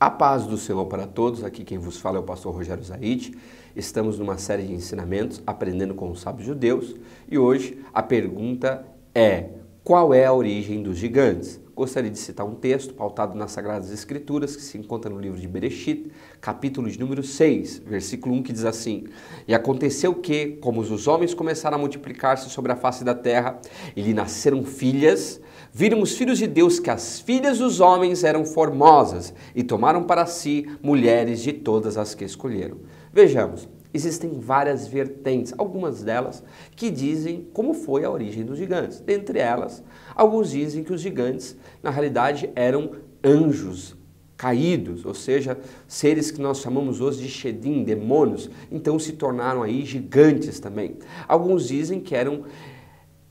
A paz do Senhor para todos, aqui quem vos fala é o pastor Rogério Zaid. Estamos numa série de ensinamentos, aprendendo com os sábios judeus, e hoje a pergunta é: qual é a origem dos gigantes? Gostaria de citar um texto pautado nas Sagradas Escrituras, que se encontra no livro de Bereshit, capítulo de número 6, versículo 1, que diz assim: E aconteceu que, como os homens começaram a multiplicar-se sobre a face da terra, e lhe nasceram filhas, viram os filhos de Deus que as filhas dos homens eram formosas, e tomaram para si mulheres de todas as que escolheram. Vejamos. Existem várias vertentes, algumas delas que dizem como foi a origem dos gigantes. Dentre elas, alguns dizem que os gigantes, na realidade, eram anjos caídos, ou seja, seres que nós chamamos hoje de Shedim, demônios, então se tornaram aí gigantes também. Alguns dizem que eram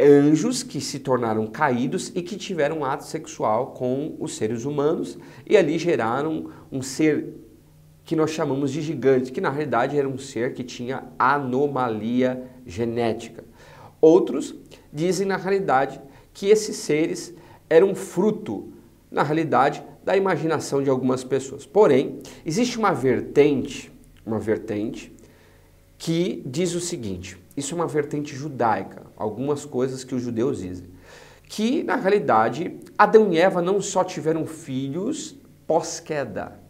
anjos que se tornaram caídos e que tiveram um ato sexual com os seres humanos e ali geraram um ser que nós chamamos de gigante, que na realidade era um ser que tinha anomalia genética. Outros dizem na realidade que esses seres eram fruto, na realidade, da imaginação de algumas pessoas. Porém, existe uma vertente que diz o seguinte, isso é uma vertente judaica, algumas coisas que os judeus dizem, que na realidade Adão e Eva não só tiveram filhos pós-queda,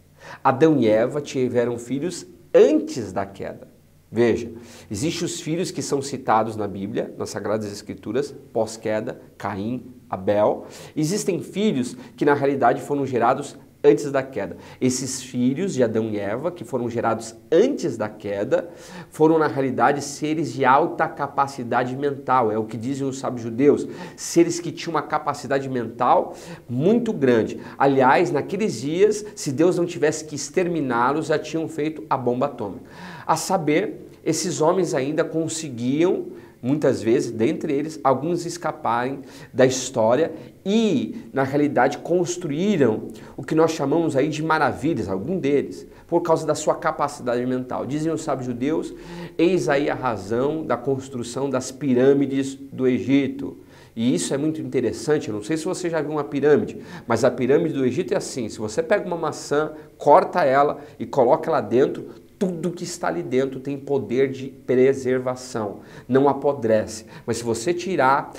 Adão e Eva tiveram filhos antes da queda. Veja, existem os filhos que são citados na Bíblia, nas Sagradas Escrituras, pós-queda, Caim, Abel. Existem filhos que na realidade foram gerados antes da queda. Esses filhos de Adão e Eva, que foram gerados antes da queda, foram na realidade seres de alta capacidade mental, é o que dizem os sábios judeus, seres que tinham uma capacidade mental muito grande. Aliás, naqueles dias, se Deus não tivesse que exterminá-los, já tinham feito a bomba atômica. A saber, esses homens ainda conseguiam, muitas vezes, dentre eles, alguns escaparem da história e, na realidade, construíram o que nós chamamos aí de maravilhas, algum deles, por causa da sua capacidade mental. Dizem os sábios judeus, eis aí a razão da construção das pirâmides do Egito. E isso é muito interessante, eu não sei se você já viu uma pirâmide, mas a pirâmide do Egito é assim, se você pega uma maçã, corta ela e coloca ela dentro, tudo que está ali dentro tem poder de preservação, não apodrece. Mas se você tirar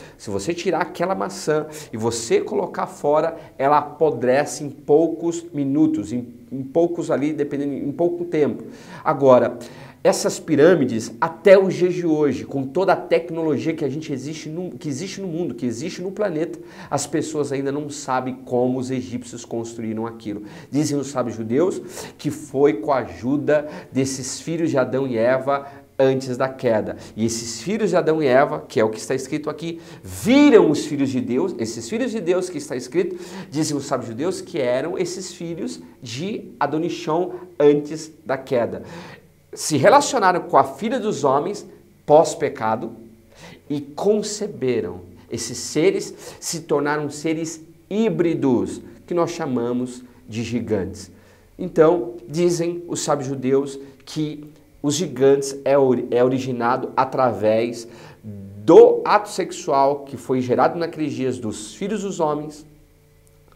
aquela maçã e você colocar fora, ela apodrece em poucos minutos, em poucos ali, dependendo, em pouco tempo. Agora, essas pirâmides, até os dias de hoje, com toda a tecnologia que existe no mundo, que existe no planeta, as pessoas ainda não sabem como os egípcios construíram aquilo. Dizem os sábios judeus que foi com a ajuda desses filhos de Adão e Eva antes da queda. E esses filhos de Adão e Eva, que é o que está escrito aqui, viram os filhos de Deus, esses filhos de Deus que está escrito, dizem os sábios judeus que eram esses filhos de Adonichão antes da queda. Se relacionaram com a filha dos homens pós-pecado e conceberam. Esses seres se tornaram seres híbridos, que nós chamamos de gigantes. Então, dizem os sábios judeus que os gigantes é originado através do ato sexual que foi gerado naqueles dias dos filhos dos homens,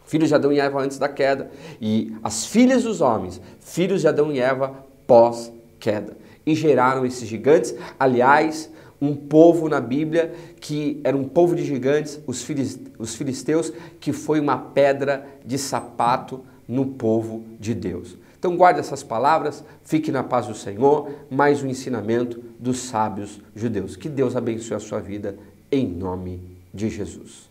filhos de Adão e Eva antes da queda, e as filhas dos homens, filhos de Adão e Eva pós-queda. E geraram esses gigantes, aliás, um povo na Bíblia que era um povo de gigantes, os filisteus, que foi uma pedra de sapato no povo de Deus. Então guarde essas palavras, fique na paz do Senhor, mais um ensinamento dos sábios judeus. Que Deus abençoe a sua vida, em nome de Jesus.